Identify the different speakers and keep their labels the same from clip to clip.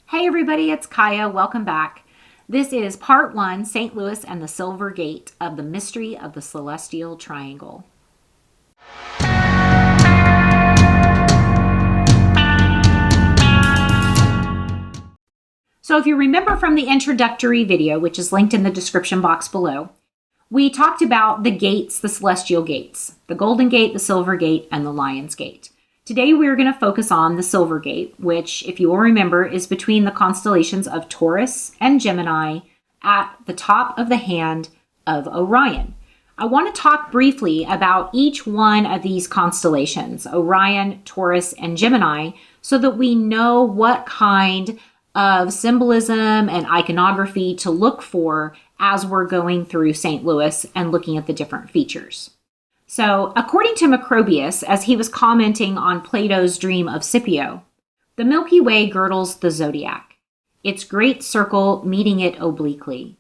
Speaker 1: Hey everybody, it's Caillea. Welcome back. This is part 1, St. Louis and the Silver Gate of the Mystery of the Celestial Triangle. So if you remember from the introductory video, which is linked in the description box below, we talked about the gates, the celestial gates, the Golden Gate, the Silver Gate, and the Lion's Gate. Today we're going to focus on the Silver Gate, which, if you will remember, is between the constellations of Taurus and Gemini at the top of the hand of Orion. I want to talk briefly about each one of these constellations, Orion, Taurus, and Gemini, so that we know what kind of symbolism and iconography to look for as we're going through St. Louis and looking at the different features. So, according to Macrobius, as he was commenting on Plato's dream of Scipio, the Milky Way girdles the zodiac, its great circle meeting it obliquely.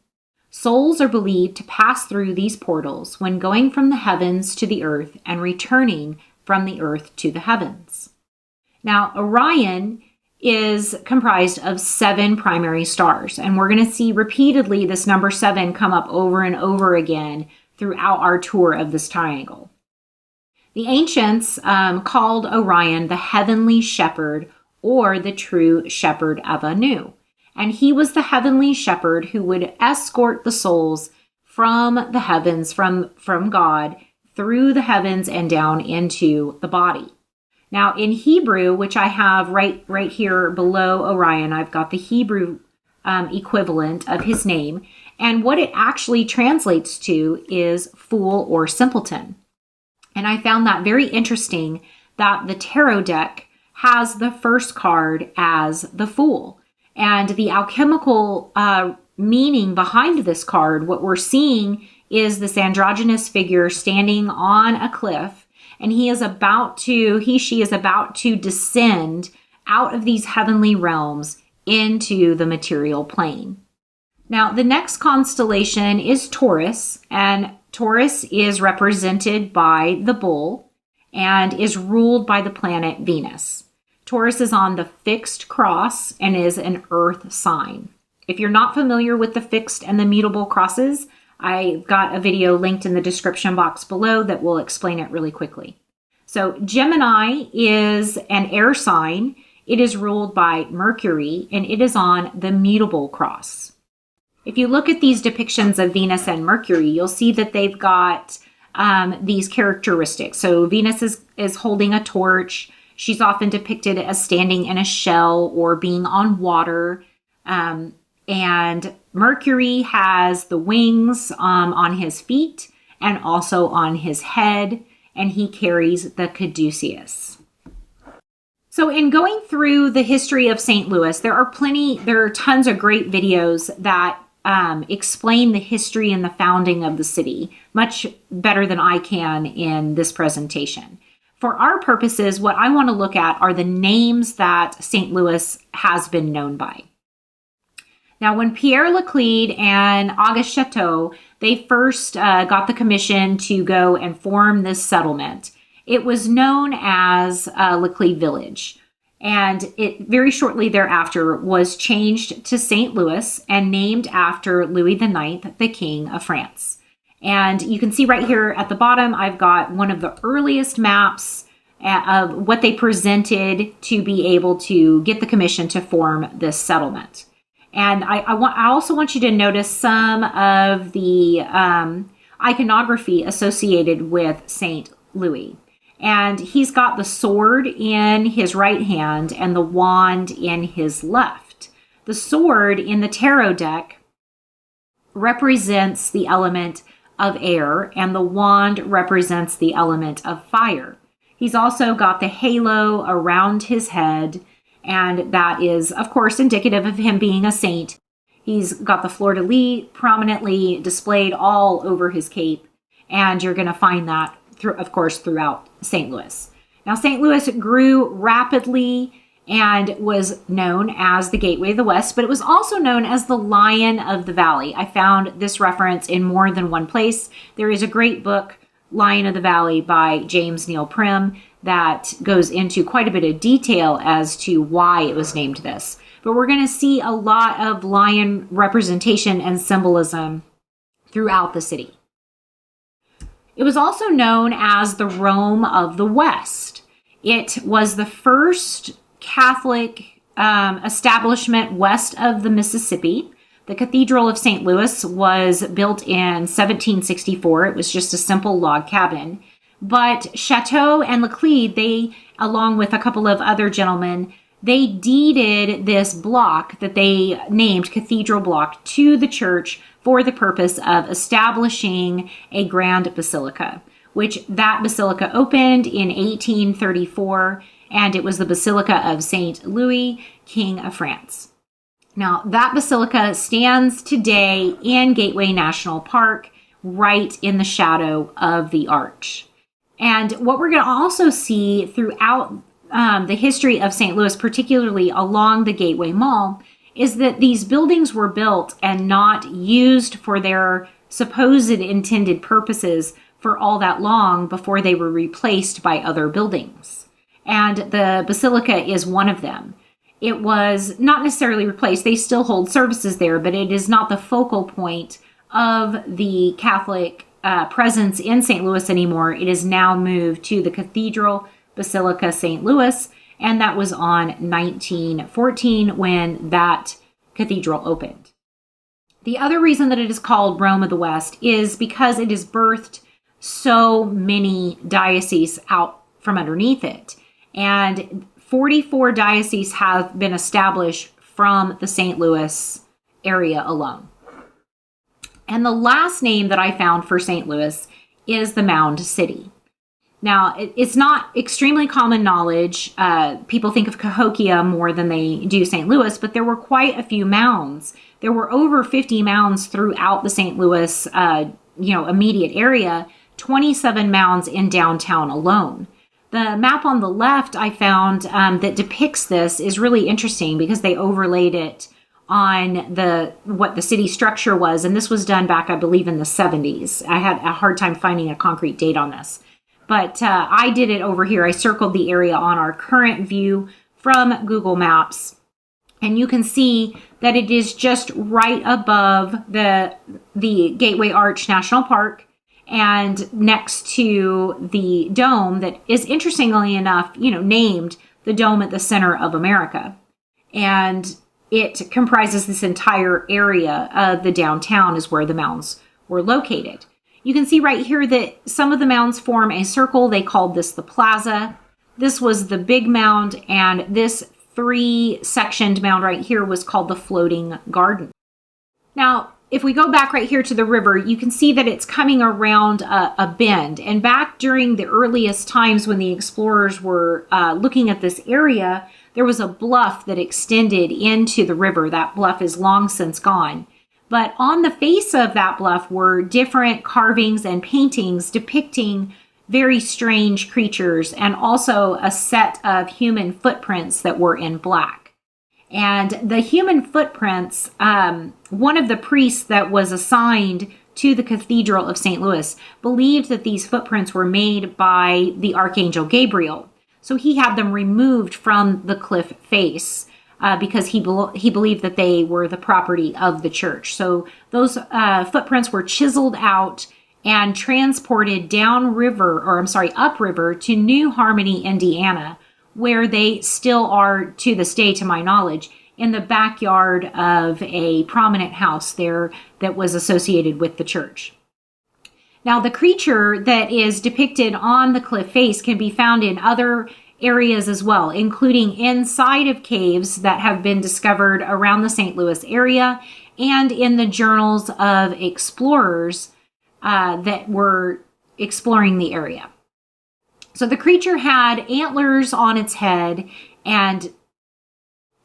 Speaker 1: Souls are believed to pass through these portals when going from the heavens to the earth and returning from the earth to the heavens. Now, Orion is comprised of 7 primary stars, and we're going to see repeatedly this number 7 come up over and over again throughout our tour of this triangle. The ancients called Orion the heavenly shepherd, or the true shepherd of Anu. And he was the heavenly shepherd who would escort the souls from the heavens, from God, through the heavens and down into the body. Now in Hebrew, which I have right here below Orion, I've got the Hebrew equivalent of his name. And what it actually translates to is fool or simpleton. And I found that very interesting that the tarot deck has the first card as the fool. And the alchemical meaning behind this card, what we're seeing is this androgynous figure standing on a cliff, and she is about to descend out of these heavenly realms into the material plane. Now, the next constellation is Taurus, and Taurus is represented by the bull and is ruled by the planet Venus. Taurus is on the fixed cross and is an earth sign. If you're not familiar with the fixed and the mutable crosses, I've got a video linked in the description box below that will explain it really quickly. So Gemini is an air sign. It is ruled by Mercury, and it is on the mutable cross. If you look at these depictions of Venus and Mercury, you'll see that they've got these characteristics. So Venus is holding a torch. She's often depicted as standing in a shell or being on water. And Mercury has the wings on his feet and also on his head, and he carries the caduceus. So in going through the history of St. Louis, there are tons of great videos that explain the history and the founding of the city much better than I can in this presentation. For our purposes, what I want to look at are the names that St. Louis has been known by. Now, when Pierre Laclede and Auguste Chateau, they first got the commission to go and form this settlement, it was known as Laclede Village. And it very shortly thereafter was changed to St. Louis and named after Louis IX, the King of France. And you can see right here at the bottom, I've got one of the earliest maps of what they presented to be able to get the commission to form this settlement. And I also want you to notice some of the iconography associated with St. Louis. And he's got the sword in his right hand and the wand in his left. The sword in the tarot deck represents the element of air, and the wand represents the element of fire. He's also got the halo around his head, and that is, of course, indicative of him being a saint. He's got the fleur-de-lis prominently displayed all over his cape, and you're going to find that throughout St. Louis. Now, St. Louis grew rapidly and was known as the Gateway of the West, but it was also known as the Lion of the Valley. I found this reference in more than one place. There is a great book, Lion of the Valley by James Neal Prim, that goes into quite a bit of detail as to why it was named this. But we're going to see a lot of lion representation and symbolism throughout the city. It was also known as the Rome of the West. It was the first Catholic establishment west of the Mississippi. The Cathedral of St. Louis was built in 1764. It was just a simple log cabin. But Chateau and Laclede, they, along with a couple of other gentlemen, they deeded this block that they named Cathedral Block to the church for the purpose of establishing a grand basilica, which that basilica opened in 1834, and it was the Basilica of St. Louis, King of France. Now, that basilica stands today in Gateway National Park, right in the shadow of the arch. And what we're going to also see throughout the history of St. Louis, particularly along the Gateway Mall, is that these buildings were built and not used for their supposed intended purposes for all that long before they were replaced by other buildings. And the basilica is one of them. It was not necessarily replaced. They still hold services there, but it is not the focal point of the Catholic presence in St. Louis anymore. It is now moved to the Cathedral Basilica St. Louis, and that was on 1914 when that cathedral opened. The other reason that it is called Rome of the West is because it has birthed so many dioceses out from underneath it. And 44 dioceses have been established from the St. Louis area alone. And the last name that I found for St. Louis is the Mound City. Now, it's not extremely common knowledge. People think of Cahokia more than they do St. Louis, but there were quite a few mounds. There were over 50 mounds throughout the St. Louis, immediate area, 27 mounds in downtown alone. The map on the left I found that depicts this is really interesting because they overlaid it on what the city structure was, and this was done back, I believe, in the 70s. I had a hard time finding a concrete date on this. But I did it over here. I circled the area on our current view from Google Maps. And you can see that it is just right above the Gateway Arch National Park and next to the dome that is, interestingly enough, named the Dome at the Center of America. And it comprises this entire area of the downtown is where the mounds were located. You can see right here that some of the mounds form a circle. They called this the Plaza. This was the big mound, and this 3-sectioned mound right here was called the Floating Garden. Now, if we go back right here to the river, you can see that it's coming around a bend. And back during the earliest times when the explorers were looking at this area, there was a bluff that extended into the river. That bluff is long since gone. But on the face of that bluff were different carvings and paintings depicting very strange creatures and also a set of human footprints that were in black. And the human footprints, one of the priests that was assigned to the Cathedral of St. Louis believed that these footprints were made by the Archangel Gabriel. So he had them removed from the cliff face because he believed that they were the property of the church. So those footprints were chiseled out and transported upriver to New Harmony, Indiana, where they still are to this day, to my knowledge, in the backyard of a prominent house there that was associated with the church. Now, the creature that is depicted on the cliff face can be found in other areas as well, including inside of caves that have been discovered around the St. Louis area and in the journals of explorers that were exploring the area. So the creature had antlers on its head and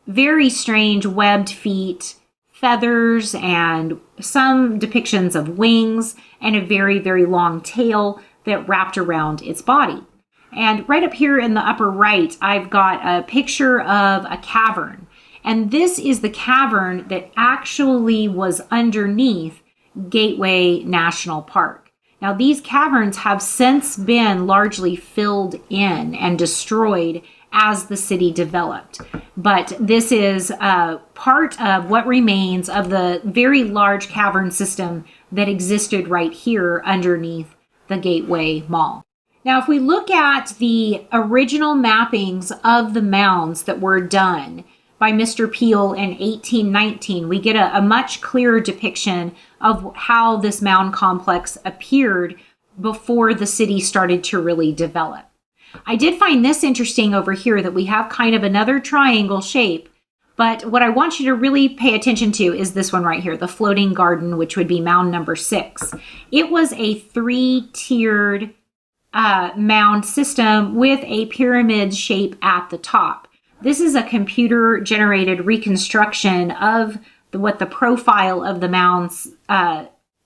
Speaker 1: very strange webbed feet, feathers, and some depictions of wings, and a very, very long tail that wrapped around its body. And right up here in the upper right, I've got a picture of a cavern. And this is the cavern that actually was underneath Gateway National Park. Now, these caverns have since been largely filled in and destroyed as the city developed. But this is part of what remains of the very large cavern system that existed right here underneath the Gateway Mall. Now, if we look at the original mappings of the mounds that were done by Mr. Peel in 1819, we get a much clearer depiction of how this mound complex appeared before the city started to really develop. I did find this interesting over here, that we have kind of another triangle shape, but what I want you to really pay attention to is this one right here, the floating garden, which would be mound number 6. It was a 3-tiered mound system with a pyramid shape at the top. This is a computer-generated reconstruction of what the profile of the mound's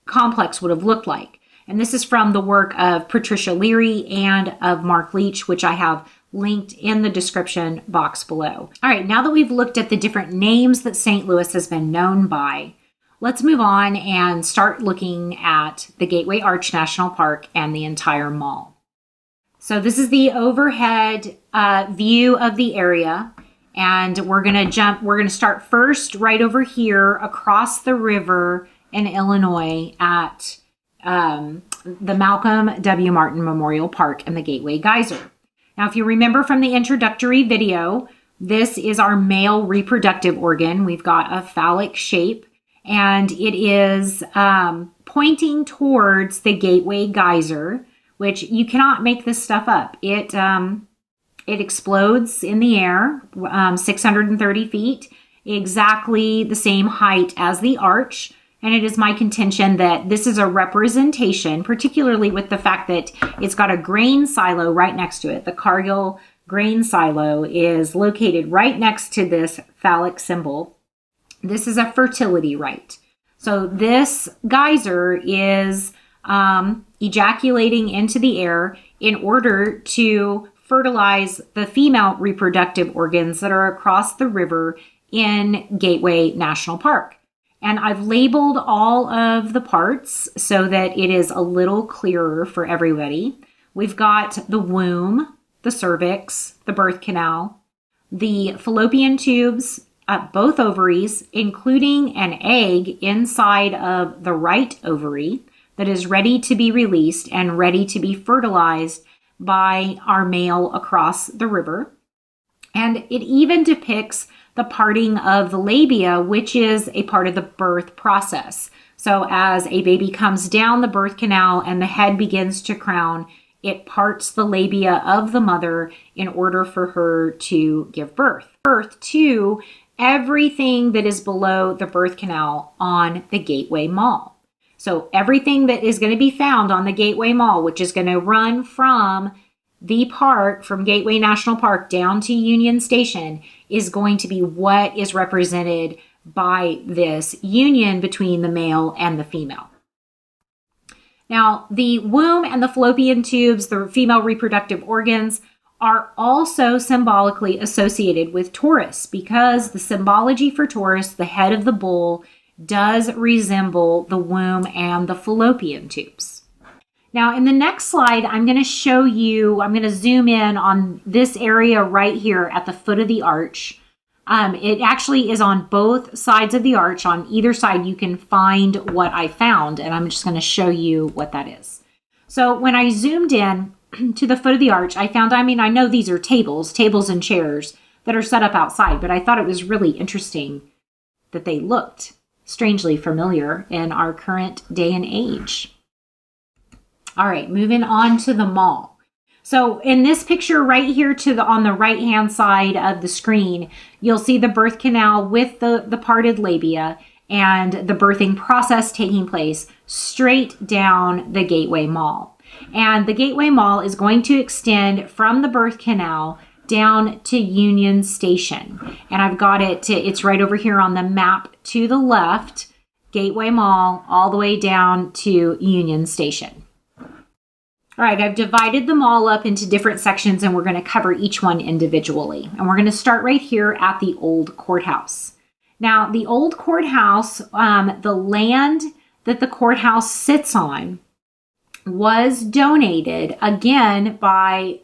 Speaker 1: complex would have looked like. And this is from the work of Patricia Leary and of Mark Leach, which I have linked in the description box below. All right, now that we've looked at the different names that St. Louis has been known by, let's move on and start looking at the Gateway Arch National Park and the entire mall. So this is the overhead view of the area, and we're going to start first right over here across the river in Illinois at the Malcolm W. Martin Memorial Park and the Gateway Geyser. Now, if you remember from the introductory video, this is our male reproductive organ. We've got a phallic shape, and it is pointing towards the Gateway Geyser, which you cannot make this stuff up. It explodes in the air, 630 feet, exactly the same height as the arch. And it is my contention that this is a representation, particularly with the fact that it's got a grain silo right next to it. The Cargill grain silo is located right next to this phallic symbol. This is a fertility rite. So this geyser is ejaculating into the air in order to fertilize the female reproductive organs that are across the river in Gateway National Park. And I've labeled all of the parts so that it is a little clearer for everybody. We've got the womb, the cervix, the birth canal, the fallopian tubes, both ovaries, including an egg inside of the right ovary that is ready to be released and ready to be fertilized by our male across the river. And it even depicts the parting of the labia, which is a part of the birth process. So as a baby comes down the birth canal and the head begins to crown, it parts the labia of the mother in order for her to give birth. Birth to everything that is below the birth canal on the Gateway Mall. So everything that is going to be found on the Gateway Mall, which is going to run from the park, from Gateway National Park down to Union Station, is going to be what is represented by this union between the male and the female. Now, the womb and the fallopian tubes, the female reproductive organs, are also symbolically associated with Taurus, because the symbology for Taurus, the head of the bull, does resemble the womb and the fallopian tubes. Now, in the next slide, I'm going to zoom in on this area right here at the foot of the arch. It actually is on both sides of the arch. On either side, you can find what I found, and I'm just going to show you what that is. So when I zoomed in to the foot of the arch, I found, I know these are tables and chairs that are set up outside, but I thought it was really interesting that they looked strangely familiar in our current day and age. All right, moving on to the mall. So in this picture right here on the right-hand side of the screen, you'll see the birth canal with the parted labia and the birthing process taking place straight down the Gateway Mall. And the Gateway Mall is going to extend from the birth canal down to Union Station. And I've got it's right over here on the map to the left, Gateway Mall, all the way down to Union Station. All right, I've divided them all up into different sections, and we're going to cover each one individually. And we're going to start right here at the old courthouse. Now, the old courthouse, the land that the courthouse sits on was donated again by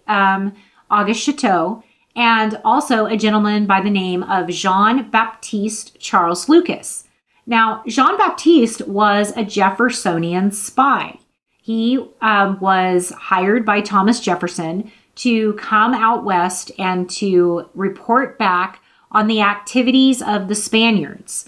Speaker 1: Auguste Chateau and also a gentleman by the name of Jean-Baptiste Charles Lucas. Now, Jean-Baptiste was a Jeffersonian spy. He was hired by Thomas Jefferson to come out west and to report back on the activities of the Spaniards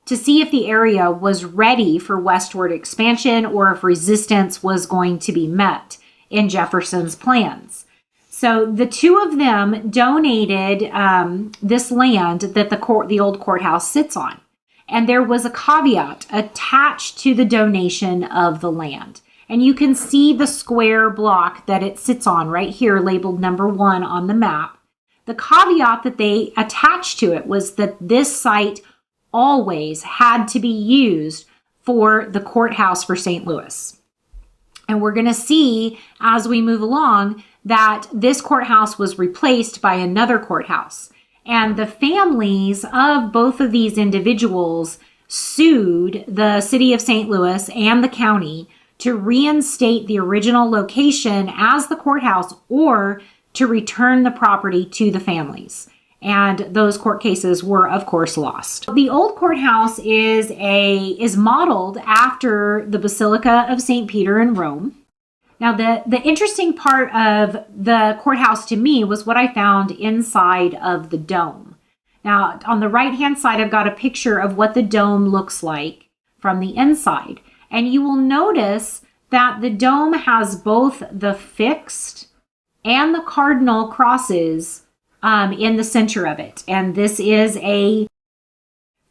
Speaker 1: to see if the area was ready for westward expansion or if resistance was going to be met in Jefferson's plans. So the two of them donated this land that the old courthouse sits on. And there was a caveat attached to the donation of the land. And you can see the square block that it sits on right here, labeled number 1 on the map. The caveat that they attached to it was that this site always had to be used for the courthouse for St. Louis. And we're going to see as we move along that this courthouse was replaced by another courthouse. And the families of both of these individuals sued the city of St. Louis and the county to reinstate the original location as the courthouse or to return the property to the families. And those court cases were, of course, lost. The old courthouse is modeled after the Basilica of St. Peter in Rome. Now, the interesting part of the courthouse to me was what I found inside of the dome. Now, on the right-hand side, I've got a picture of what the dome looks like from the inside. And you will notice that the dome has both the fixed and the cardinal crosses in the center of it. And this is a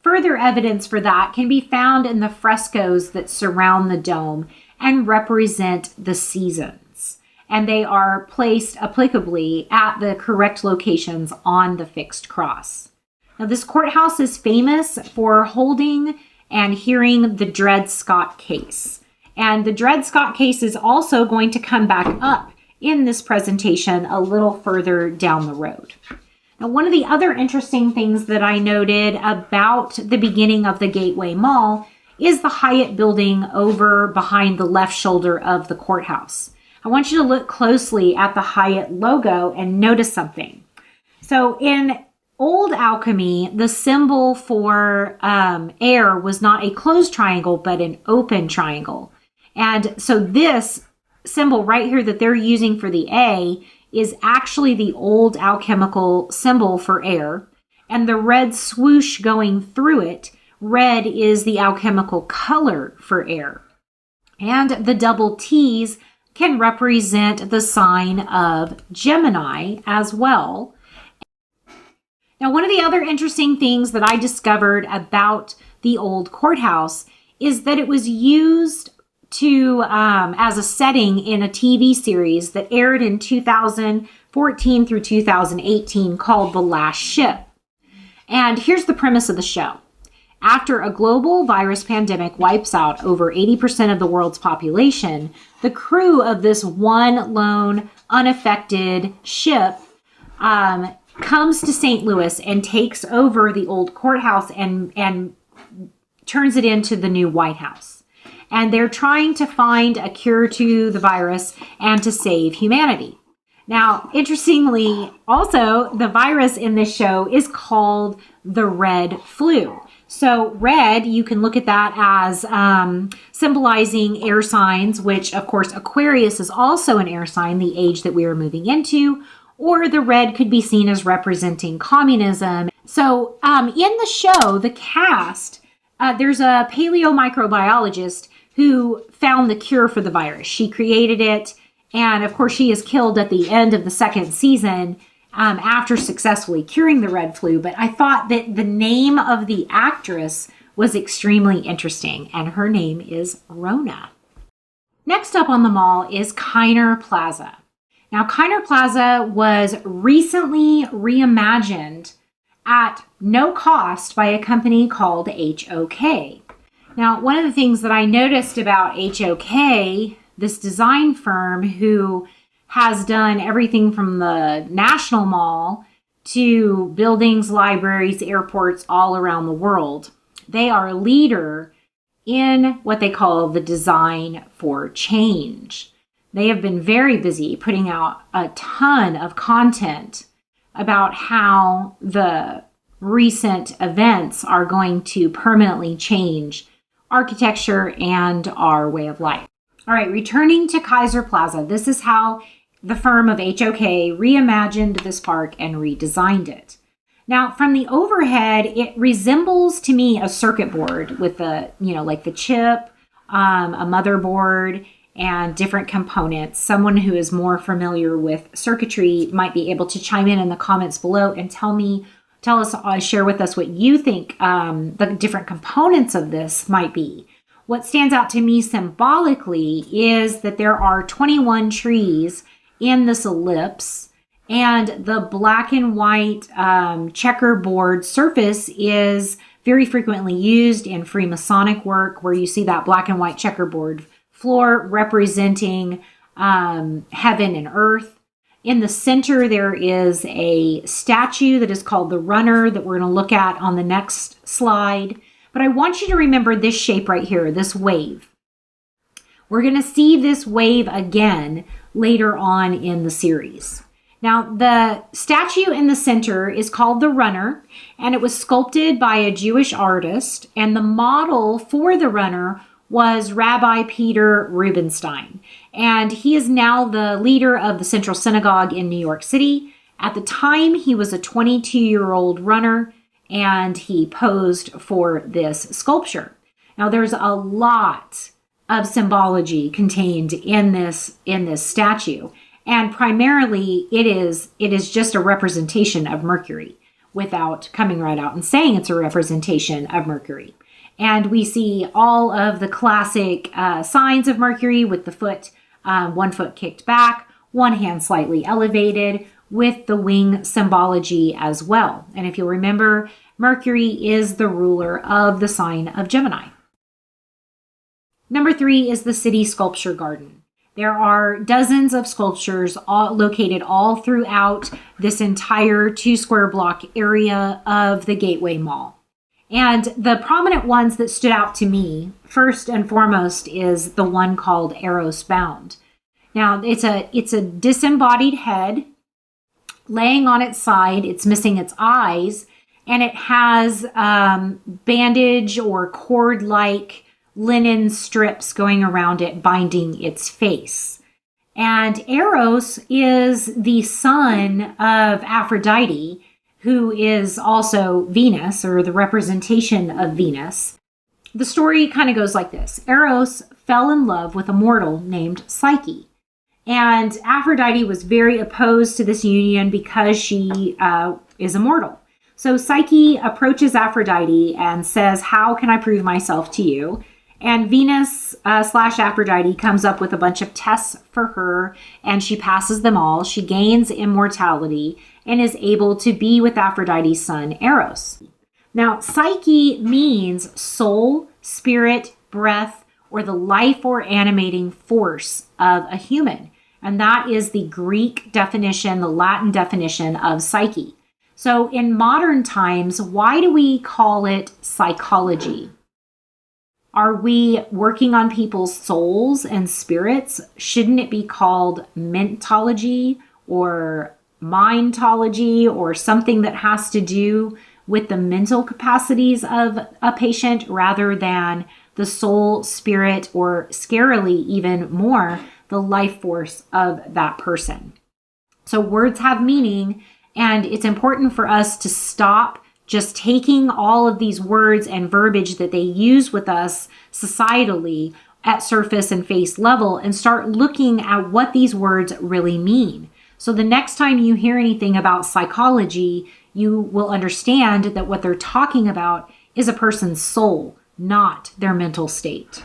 Speaker 1: further evidence for that can be found in the frescoes that surround the dome and represent the seasons. And they are placed applicably at the correct locations on the fixed cross. Now, this courthouse is famous for holding and hearing the Dred Scott case. And the Dred Scott case is also going to come back up in this presentation a little further down the road. Now, one of the other interesting things that I noted about the beginning of the Gateway Mall is the Hyatt building over behind the left shoulder of the courthouse. I want you to look closely at the Hyatt logo and notice something. So in old alchemy, the symbol for air was not a closed triangle, but an open triangle. And so this symbol right here that they're using for the A is actually the old alchemical symbol for air. And the red swoosh going through it, red is the alchemical color for air. And the double T's can represent the sign of Gemini as well. Now, one of the other interesting things that I discovered about the old courthouse is that it was used to as a setting in a TV series that aired in 2014 through 2018 called The Last Ship. And here's the premise of the show. After a global virus pandemic wipes out over 80% of the world's population, the crew of this one lone unaffected ship comes to St. Louis and takes over the old courthouse and turns it into the new White House. And they're trying to find a cure to the virus and to save humanity. Now, interestingly, also, the virus in this show is called the red flu. So red, you can look at that as symbolizing air signs, which, of course, Aquarius is also an air sign, the age that we are moving into. Or the red could be seen as representing communism. So in the show, the cast, there's a paleomicrobiologist who found the cure for the virus. She created it, and of course she is killed at the end of the second season after successfully curing the red flu. But I thought that the name of the actress was extremely interesting, and her name is Rona. Next up on the mall is Caillea Plaza. Now, Caillea Plaza was recently reimagined at no cost by a company called HOK. Now, one of the things that I noticed about HOK, this design firm who has done everything from the National Mall to buildings, libraries, airports all around the world, they are a leader in what they call the design for change. They have been very busy putting out a ton of content about how the recent events are going to permanently change architecture and our way of life. All right, returning to Geyser Plaza, this is how the firm of HOK reimagined this park and redesigned it. Now, from the overhead, it resembles to me a circuit board with like the chip, a motherboard, and different components. Someone who is more familiar with circuitry might be able to chime in the comments below and share with us what you think the different components of this might be. What stands out to me symbolically is that there are 21 trees in this ellipse, and the black and white checkerboard surface is very frequently used in Freemasonic work, where you see that black and white checkerboard floor representing heaven and earth. In the center, there is a statue that is called the runner that we're going to look at on the next slide. But I want you to remember this shape right here, this wave. We're going to see this wave again later on in the series. Now, the statue in the center is called the runner, and it was sculpted by a Jewish artist, and the model for the runner was Rabbi Peter Rubenstein, and he is now the leader of the Central Synagogue in New York City. At the time, he was a 22-year-old runner, and he posed for this sculpture. Now, there's a lot of symbology contained in this statue, and primarily it is just a representation of Mercury, without coming right out and saying it's a representation of Mercury. And we see all of the classic signs of Mercury with the foot, one foot kicked back, one hand slightly elevated, with the wing symbology as well. And if you'll remember, Mercury is the ruler of the sign of Gemini. Number 3 is the City Sculpture Garden. There are dozens of sculptures located all throughout this entire 2-square block area of the Gateway Mall. And the prominent ones that stood out to me, first and foremost, is the one called Aerospound. Now, it's a disembodied head laying on its side. It's missing its eyes, and it has bandage or cord-like linen strips going around it, binding its face. And Eros is the son of Aphrodite, who is also Venus, or the representation of Venus. The story kind of goes like this. Eros fell in love with a mortal named Psyche. And Aphrodite was very opposed to this union because she is immortal. So Psyche approaches Aphrodite and says, "How can I prove myself to you?" And Venus / Aphrodite comes up with a bunch of tests for her, and she passes them all. She gains immortality and is able to be with Aphrodite's son, Eros. Now, Psyche means soul, spirit, breath, or the life or animating force of a human. And that is the Greek definition, the Latin definition of psyche. So in modern times, why do we call it psychology? Are we working on people's souls and spirits? Shouldn't it be called mentology or mindology, or something that has to do with the mental capacities of a patient rather than the soul, spirit, or scarily even more, the life force of that person? So words have meaning, and it's important for us to stop just taking all of these words and verbiage that they use with us societally at surface and face level and start looking at what these words really mean. So the next time you hear anything about psychology, you will understand that what they're talking about is a person's soul, not their mental state.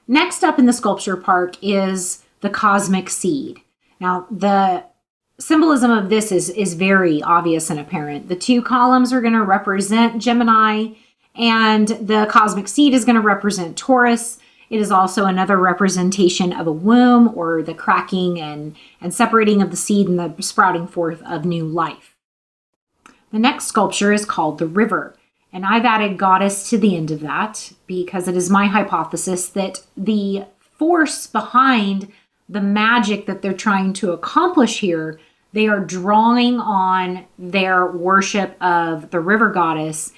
Speaker 1: Next up in the sculpture park is the cosmic seed. Now, the symbolism of this is very obvious and apparent. The 2 columns are going to represent Gemini, and the cosmic seed is going to represent Taurus. It is also another representation of a womb, or the cracking and separating of the seed and the sprouting forth of new life. The next sculpture is called the river. And I've added goddess to the end of that because it is my hypothesis that the force behind the magic that they're trying to accomplish here, they are drawing on their worship of the river goddess.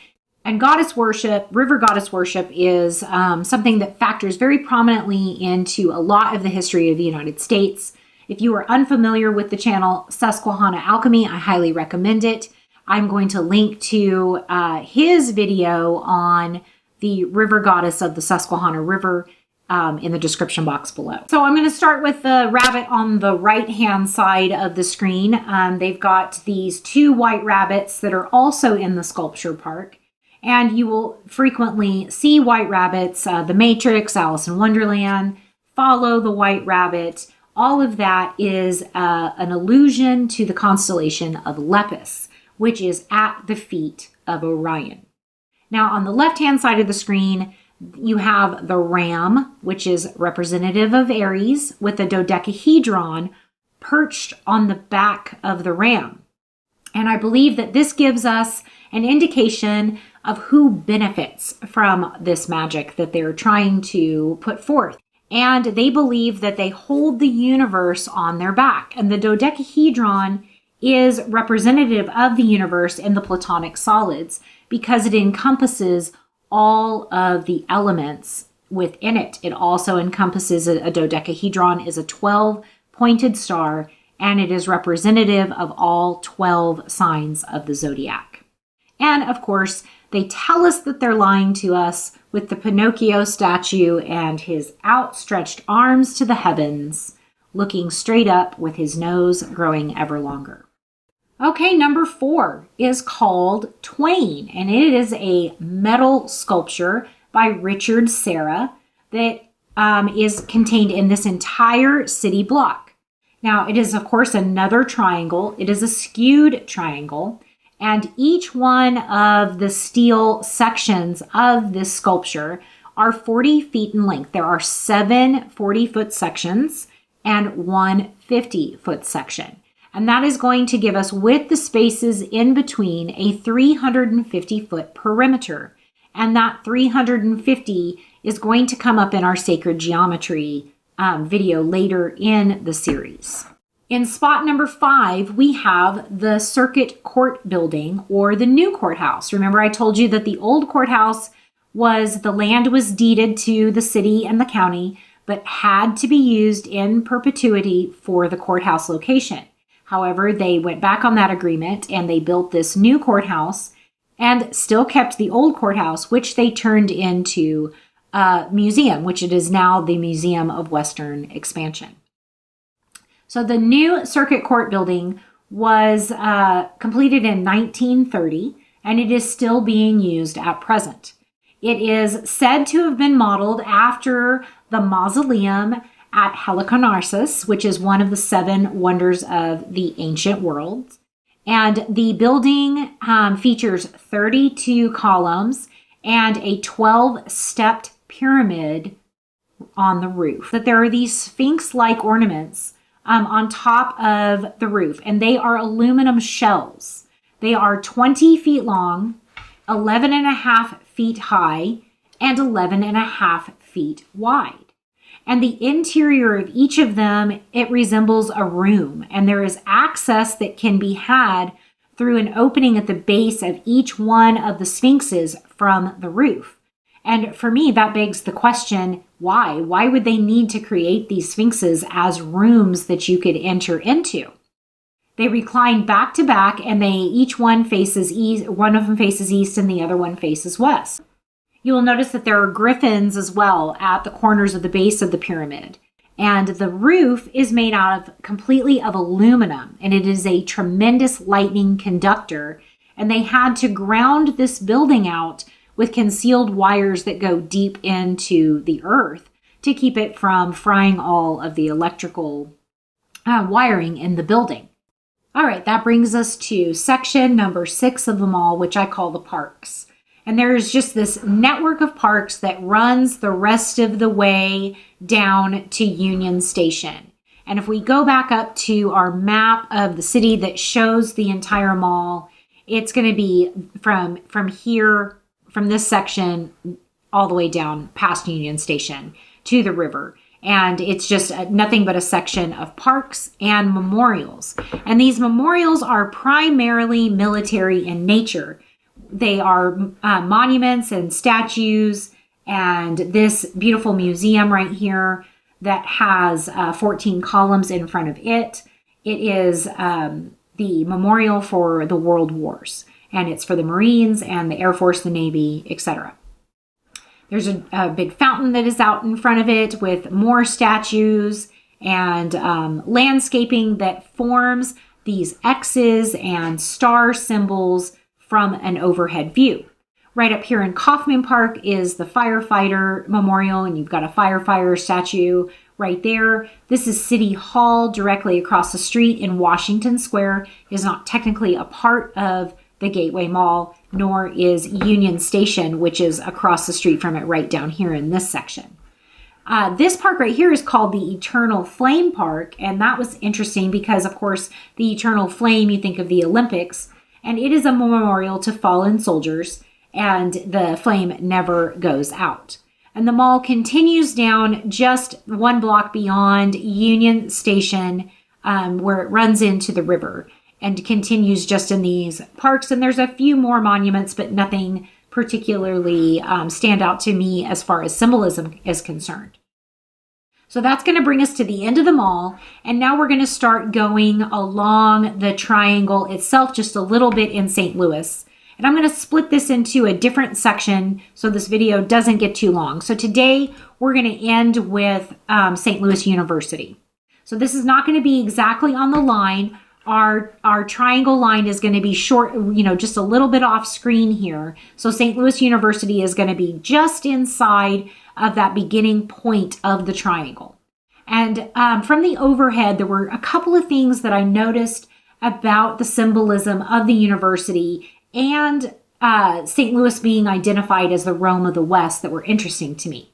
Speaker 1: And goddess worship, river goddess worship, is something that factors very prominently into a lot of the history of the United States. If you are unfamiliar with the channel Susquehanna Alchemy, I highly recommend it. I'm going to link to his video on the river goddess of the Susquehanna River in the description box below. So I'm going to start with the rabbit on the right-hand side of the screen. They've got these two white rabbits that are also in the sculpture park. And you will frequently see white rabbits, The Matrix, Alice in Wonderland, Follow the White Rabbit. All of that is an allusion to the constellation of Lepus, which is at the feet of Orion. Now, on the left-hand side of the screen, you have the ram, which is representative of Aries, with a dodecahedron perched on the back of the ram. And I believe that this gives us an indication of who benefits from this magic that they're trying to put forth. And they believe that they hold the universe on their back. And the dodecahedron is representative of the universe in the Platonic solids because it encompasses all of the elements within it. It also encompasses a dodecahedron is a 12-pointed star, and it is representative of all 12 signs of the zodiac. And of course, they tell us that they're lying to us with the Pinocchio statue and his outstretched arms to the heavens, looking straight up with his nose growing ever longer. Okay, number 4 is called Twain, and it is a metal sculpture by Richard Serra that is contained in this entire city block. Now, it is, of course, another triangle. It is a skewed triangle, and each one of the steel sections of this sculpture are 40 feet in length. There are 7 40-foot sections and 1 50-foot section. And that is going to give us, with the spaces in between, a 350-foot perimeter. And that 350 is going to come up in our sacred geometry video later in the series. In spot number 5, we have the Circuit Court building, or the new courthouse. Remember, I told you that the old courthouse the land was deeded to the city and the county, but had to be used in perpetuity for the courthouse location. However, they went back on that agreement and they built this new courthouse and still kept the old courthouse, which they turned into a museum, which it is now the Museum of Western Expansion. So the new Circuit Court building was completed in 1930, and it is still being used at present. It is said to have been modeled after the mausoleum at Halicarnassus, which is one of the 7 wonders of the ancient world. And the building features 32 columns and a 12-stepped pyramid on the roof. That there are these sphinx-like ornaments on top of the roof, and they are aluminum shells. They are 20 feet long, 11.5 feet high, and 11.5 feet wide. And the interior of each of them, it resembles a room. And there is access that can be had through an opening at the base of each one of the sphinxes from the roof. And for me, that begs the question, why? Why would they need to create these sphinxes as rooms that you could enter into? They recline back to back, and each one faces east. One of them faces east and the other one faces west. You will notice that there are griffins as well at the corners of the base of the pyramid. And the roof is made completely of aluminum, and it is a tremendous lightning conductor. And they had to ground this building out with concealed wires that go deep into the earth to keep it from frying all of the electrical wiring in the building. All right, that brings us to section number 6 of the mall, which I call the parks. And there's just this network of parks that runs the rest of the way down to Union Station. And if we go back up to our map of the city that shows the entire mall, it's going to be from here from this section all the way down past Union Station to the river. And it's just nothing but a section of parks and memorials. And these memorials are primarily military in nature. They are monuments and statues, and this beautiful museum right here that has 14 columns in front of it. It is the memorial for the World Wars, and it's for the Marines and the Air Force, the Navy, etc. There's a big fountain that is out in front of it with more statues and landscaping that forms these X's and star symbols from an overhead view. Right up here in Kaufman Park is the firefighter memorial, and you've got a firefighter statue right there. This is City Hall directly across the street in Washington Square. It is not technically a part of the Gateway Mall, nor is Union Station, which is across the street from it right down here in this section. This park right here is called the Eternal Flame Park, and that was interesting because, of course, the Eternal Flame, you think of the Olympics, and it is a memorial to fallen soldiers, and the flame never goes out. And the mall continues down just one block beyond Union Station, where it runs into the river, and continues just in these parks. And there's a few more monuments, but nothing particularly stand out to me as far as symbolism is concerned. So that's going to bring us to the end of the mall. And now we're going to start going along the triangle itself just a little bit in St. Louis. And I'm going to split this into a different section so this video doesn't get too long. So today we're going to end with St. Louis University. So this is not going to be exactly on the line. Our triangle line is going to be short, just a little bit off screen here. So St. Louis University is going to be just inside of that beginning point of the triangle. And from the overhead, there were a couple of things that I noticed about the symbolism of the university and St. Louis being identified as the Rome of the West that were interesting to me.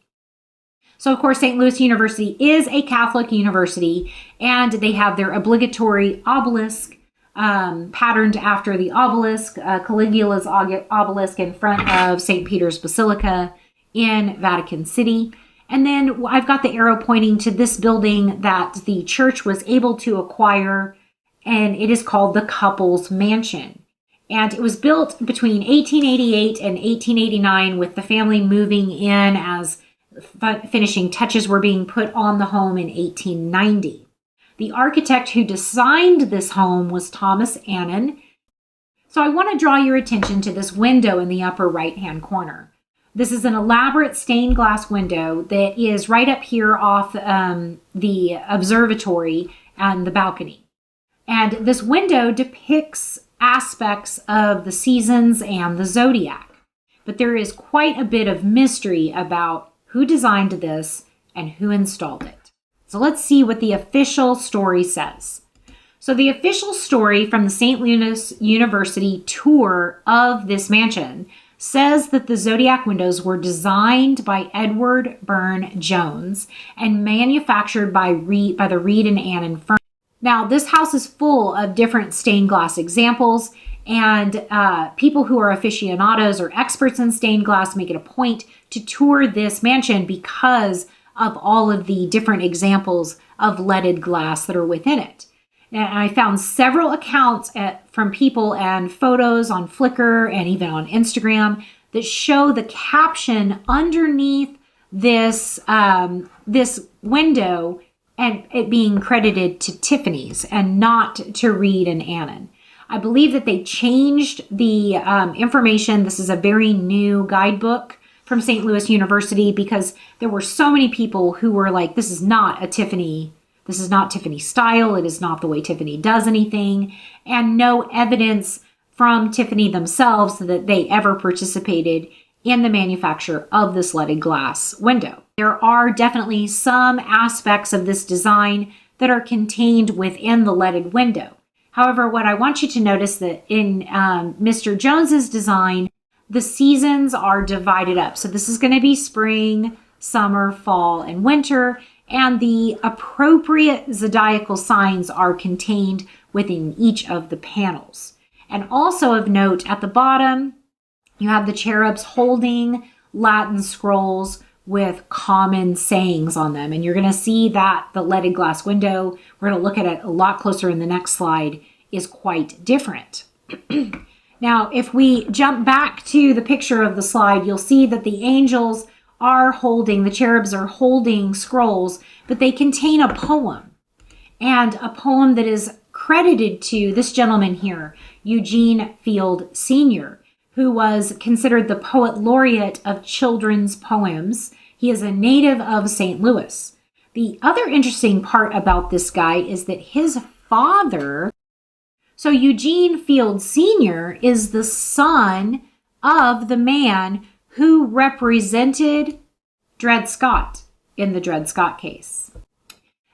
Speaker 1: So, of course, St. Louis University is a Catholic university, and they have their obligatory obelisk patterned after the obelisk, Caligula's obelisk in front of St. Peter's Basilica in Vatican City. And then I've got the arrow pointing to this building that the church was able to acquire, and it is called the Couples Mansion. And it was built between 1888 and 1889 with the family moving in as finishing touches were being put on the home in 1890. The architect who designed this home was Thomas Annan. So I want to draw your attention to this window in the upper right-hand corner. This is an elaborate stained glass window that is right up here off the observatory and the balcony. And this window depicts aspects of the seasons and the zodiac. But there is quite a bit of mystery about who designed this and who installed it. So let's see what the official story says. So the official story from the St. Louis University tour of this mansion says that the zodiac windows were designed by Edward Burne Jones and manufactured by the Reed and Annan firm. Now, this house is full of different stained glass examples, and people who are aficionados or experts in stained glass make it a point to tour this mansion because of all of the different examples of leaded glass that are within it. And I found several accounts from people and photos on Flickr and even on Instagram that show the caption underneath this window and it being credited to Tiffany's and not to Reed and Annan. I believe that they changed the information. This is a very new guidebook from St. Louis University because there were so many people who were like, this is not a Tiffany. This is not Tiffany style. It is not the way Tiffany does anything. And no evidence from Tiffany themselves that they ever participated in the manufacture of this leaded glass window. There are definitely some aspects of this design that are contained within the leaded window. However, what I want you to notice that in Mr. Jones's design, the seasons are divided up. So this is going to be spring, summer, fall, and winter, and the appropriate zodiacal signs are contained within each of the panels. And also of note, at the bottom, You have the cherubs holding Latin scrolls with common sayings on them. And you're going to see that the leaded glass window, we're going to look at it a lot closer in the next slide, is quite different. Now, if we jump back to the picture of the slide, you'll see that the angels are holding, the cherubs are holding scrolls, but they contain a poem. And a poem that is credited to this gentleman here, Eugene Field Sr., who was considered the poet laureate of children's poems. He is a native of St. Louis. The other interesting part about this guy is that his father, so Eugene Field Sr., is the son of the man who represented Dred Scott in the Dred Scott case.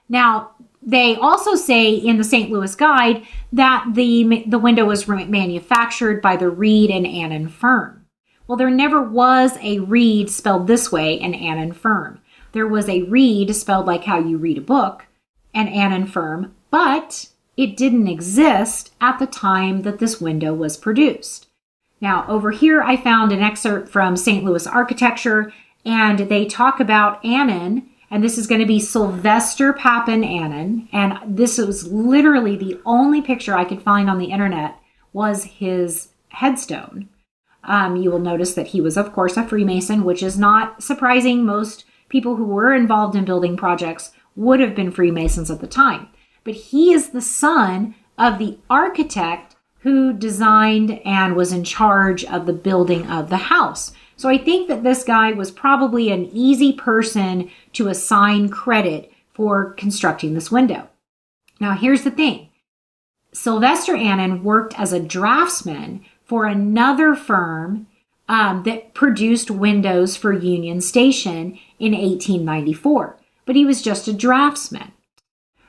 Speaker 1: Now, they also say in the St. Louis Guide that the window was manufactured by the Reed and Annan firm. Well, there never was a Reed spelled this way, an Annan firm. There was a Reed spelled like how you read a book, an Annan firm, but it didn't exist at the time that this window was produced. Now, over here, I found an excerpt from St. Louis Architecture, and they talk about Annan, and this is going to be Sylvester Papin Annan, and this was literally the only picture I could find on the internet was his headstone. You will notice that he was, of course, a Freemason, which is not surprising. Most people who were involved in building projects would have been Freemasons at the time. But he is the son of the architect who designed and was in charge of the building of the house. So I think that this guy was probably an easy person to assign credit for constructing this window. Now, here's the thing. Sylvester Annan worked as a draftsman for another firm that produced windows for Union Station in 1894, but he was just a draftsman.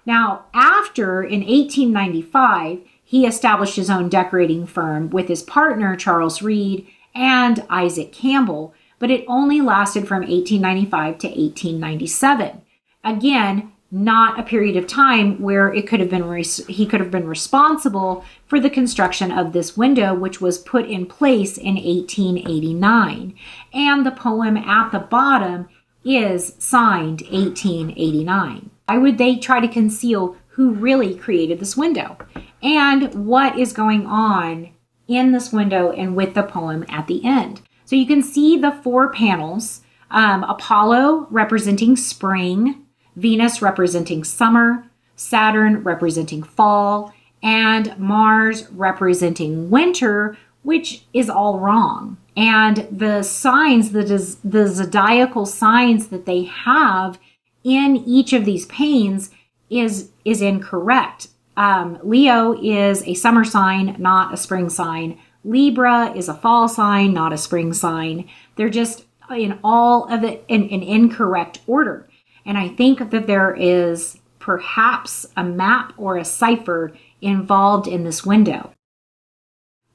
Speaker 1: Now, in 1895, he established his own decorating firm with his partner, Charles Reed, and Isaac Campbell, but it only lasted from 1895 to 1897. Again, not a period of time where he could have been responsible for the construction of this window, which was put in place in 1889. And the poem at the bottom is signed 1889. Why would they try to conceal who really created this window and what is going on in this window and with the poem at the end? So you can see the 4 panels, Apollo representing spring, Venus representing summer, Saturn representing fall, and Mars representing winter, which is all wrong. And the signs, the zodiacal signs that they have in each of these panes is incorrect. Leo is a summer sign, not a spring sign. Libra is a fall sign, not a spring sign. They're just in all of it in an incorrect order. And I think that there is perhaps a map or a cipher involved in this window.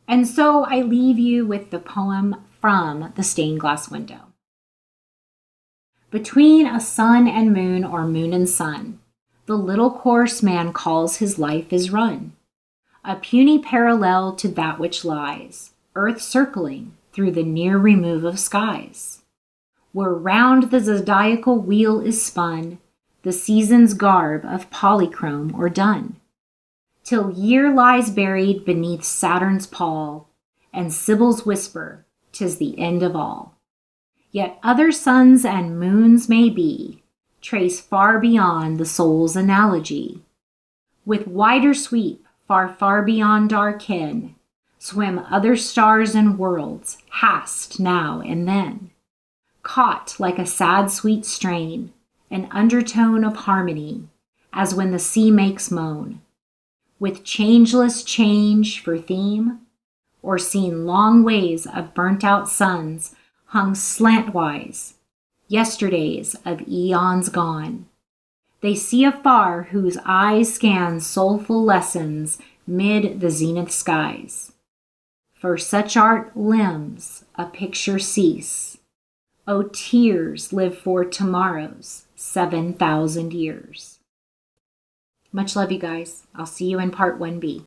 Speaker 1: And so I leave you with the poem from the stained glass window. Between a sun and moon, or moon and sun, the little course man calls his life is run, a puny parallel to that which lies, earth circling through the near remove of skies, where round the zodiacal wheel is spun the season's garb of polychrome or dun, till year lies buried beneath Saturn's pall, and Sibyl's whisper, 'tis the end of all. Yet other suns and moons may be, trace far beyond the soul's analogy. With wider sweep, far, far beyond our ken, swim other stars and worlds, hast now and then. Caught like a sad sweet strain, an undertone of harmony, as when the sea makes moan, with changeless change for theme, or seen long ways of burnt-out suns hung slantwise, yesterdays of eons gone. They see afar whose eyes scan soulful lessons mid the zenith skies. For such art limbs a picture cease. O tears live for tomorrow's 7,000 years. Much love, you guys. I'll see you in part 1B.